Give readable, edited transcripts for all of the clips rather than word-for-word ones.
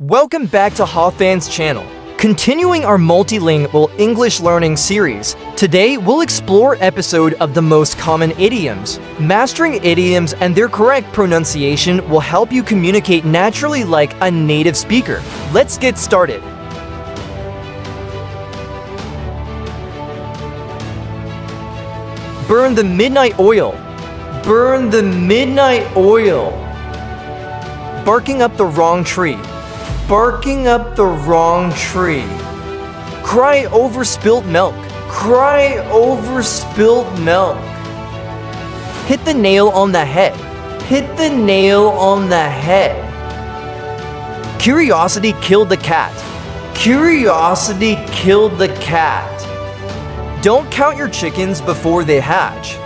Welcome back to Hawfan's channel. Continuing our multilingual English learning series, today we'll explore episode of the most common idioms. Mastering idioms and their correct pronunciation will help you communicate naturally like a native speaker. Let's get started. Burn the midnight oil. Burn the midnight oil. Barking up the wrong tree. Barking up the wrong tree. Cry over spilt milk. Cry over spilt milk. Hit the nail on the head. Hit the nail on the head. Curiosity killed the cat. Curiosity killed the cat. Don't count your chickens before they hatch.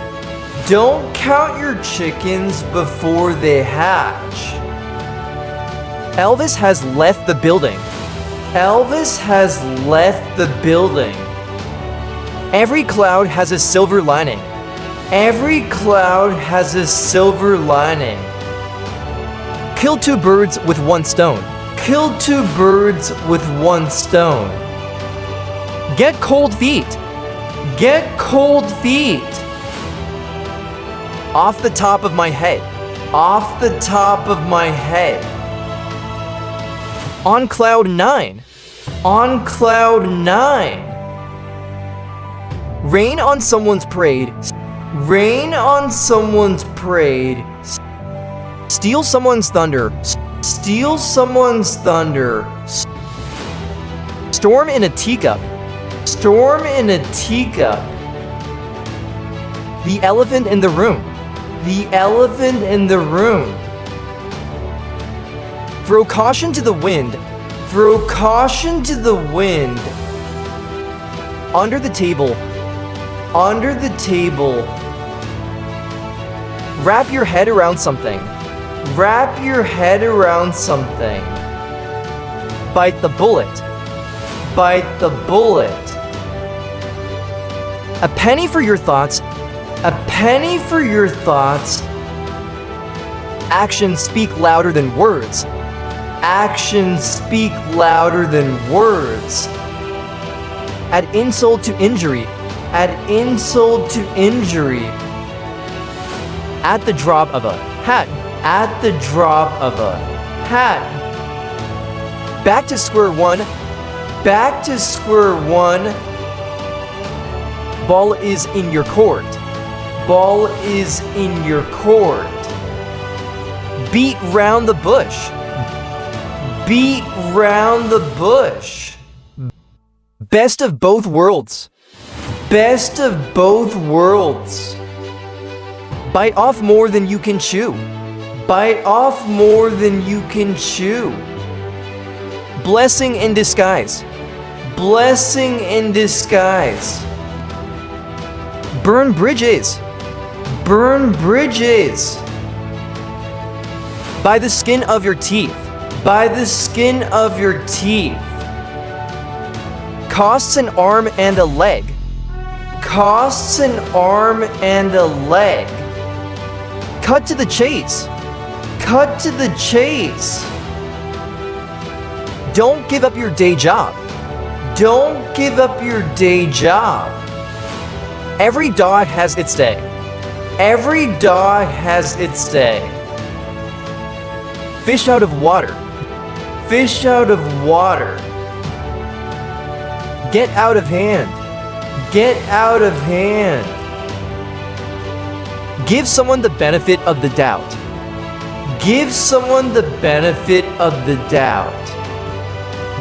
Don't count your chickens before they hatch. Elvis has left the building. Elvis has left the building. Every cloud has a silver lining. Every cloud has a silver lining. Kill two birds with one stone. Kill two birds with one stone. Get cold feet. Get cold feet. Off the top of my head. Off the top of my head. On cloud nine. On cloud nine. Rain on someone's parade. Rain on someone's parade. Steal someone's thunder. Steal someone's thunder. Storm in a teacup. Storm in a teacup. The elephant in the room. The elephant in the room. Throw caution to the wind. Throw caution to the wind. Under the table. Under the table. Wrap your head around something. Wrap your head around something. Bite the bullet. Bite the bullet. A penny for your thoughts. A penny for your thoughts. Actions speak louder than words. Actions speak louder than words. Add insult to injury. Add insult to injury. At the drop of a hat. At the drop of a hat. Back to square one. Back to square one. Ball is in your court. Ball is in your court. Beat round the bush. Beat round the bush. Best of both worlds. Best of both worlds. Bite off more than you can chew. Bite off more than you can chew. Blessing in disguise. Blessing in disguise. Burn bridges. Burn bridges. By the skin of your teeth. By the skin of your teeth. Costs an arm and a leg. Costs an arm and a leg. Cut to the chase. Cut to the chase. Don't give up your day job. Don't give up your day job. Every dog has its day. Every dog has its day. Fish out of water. Fish out of water. Get out of hand. Get out of hand. Give someone the benefit of the doubt. Give someone the benefit of the doubt.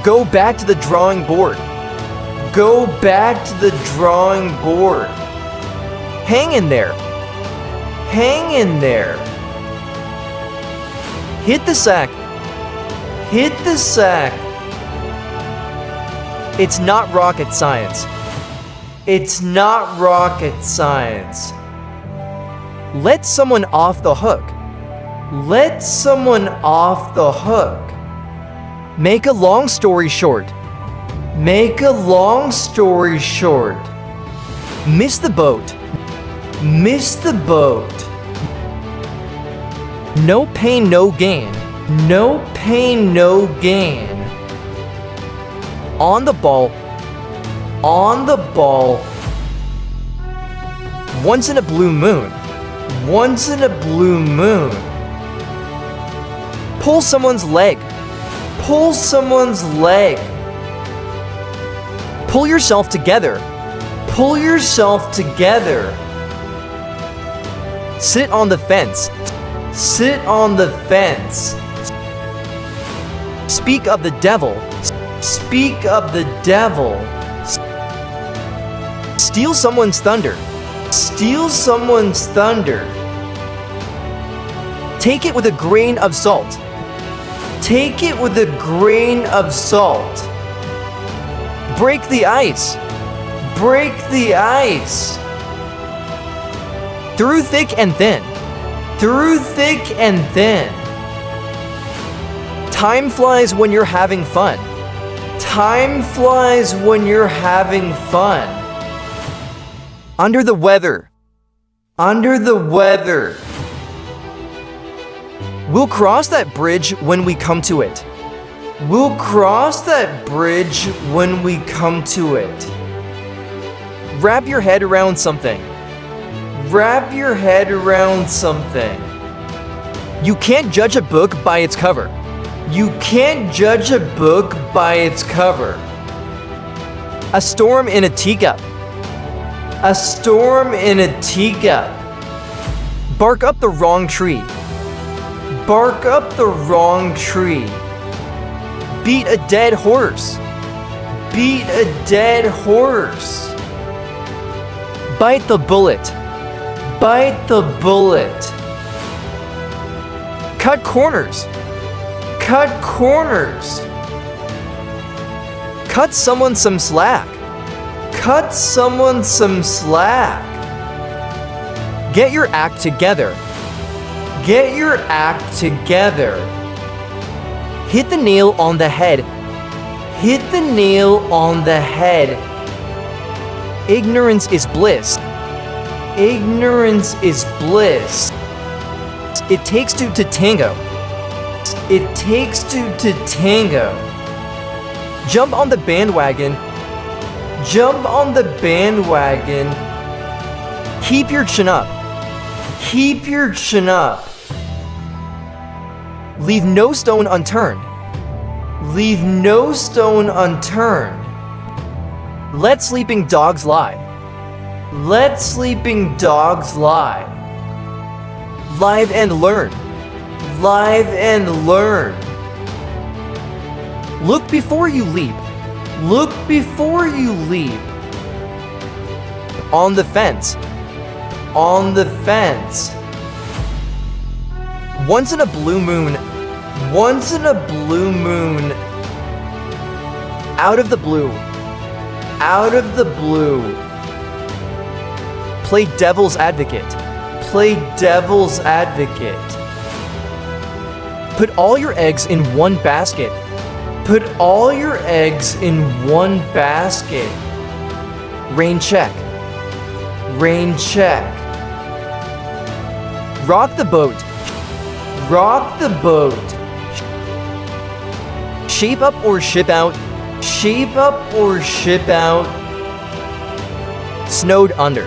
Go back to the drawing board. Go back to the drawing board. Hang in there. Hang in there. Hit the sack. Hit the sack. It's not rocket science. It's not rocket science. Let someone off the hook. Let someone off the hook. Make a long story short. Make a long story short. Miss the boat. Miss the boat. No pain, no gain. No pain, no gain. On the ball. On the ball. Once in a blue moon. Once in a blue moon. Pull someone's leg. Pull someone's leg. Pull yourself together. Pull yourself together. Sit on the fence. Sit on the fence. Speak of the devil. Speak of the devil. Steal someone's thunder. Steal someone's thunder. Take it with a grain of salt. Take it with a grain of salt. Break the ice. Break the ice. Through thick and thin. Through thick and thin. Time flies when you're having fun. Time flies when you're having fun. Under the weather. Under the weather. We'll cross that bridge when we come to it. We'll cross that bridge when we come to it. Wrap your head around something. Wrap your head around something. You can't judge a book by its cover. You can't judge a book by its cover. A storm in a teacup. A storm in a teacup. Bark up the wrong tree. Bark up the wrong tree. Beat a dead horse. Beat a dead horse. Bite the bullet. Bite the bullet. Cut corners. Cut corners. Cut someone some slack. Cut someone some slack. Get your act together. Get your act together. Hit the nail on the head. Hit the nail on the head. Ignorance is bliss. Ignorance is bliss. It takes two to tango. It takes two to tango. Jump on the bandwagon. Jump on the bandwagon. Keep your chin up. Keep your chin up. Leave no stone unturned. Leave no stone unturned. Let sleeping dogs lie. Let sleeping dogs lie. Live and learn. Live and learn. Look before you leap. Look before you leap. On the fence. On the fence. Once in a blue moon. Once in a blue moon. Out of the blue. Out of the blue. Play devil's advocate. Play devil's advocate. Put all your eggs in one basket. Put all your eggs in one basket. Rain check. Rain check. Rock the boat. Rock the boat. Shape up or ship out. Shape up or ship out. Snowed under.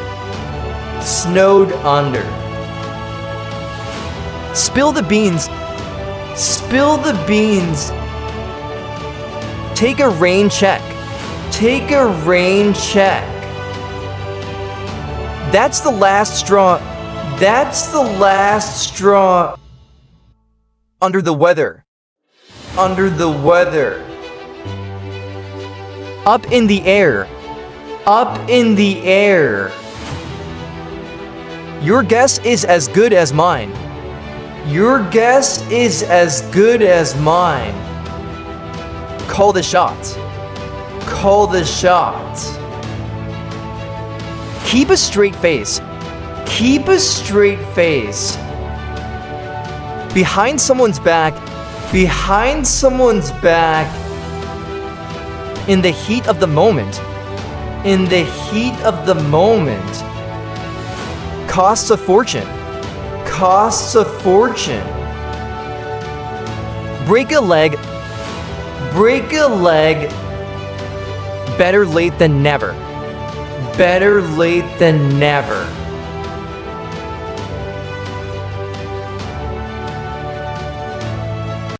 Snowed under. Spill the beans. Spill the beans. Take a rain check. Take a rain check. That's the last straw. That's the last straw. Under the weather. Under the weather. Up in the air. Up in the air. Your guess is as good as mine. Your guess is as good as mine. Call the shots. Call the shots. Keep a straight face. Keep a straight face. Behind someone's back. Behind someone's back. In the heat of the moment. In the heat of the moment. Costs a fortune. Costs a fortune. Break a leg. Break a leg. Better late than never. Better late than never.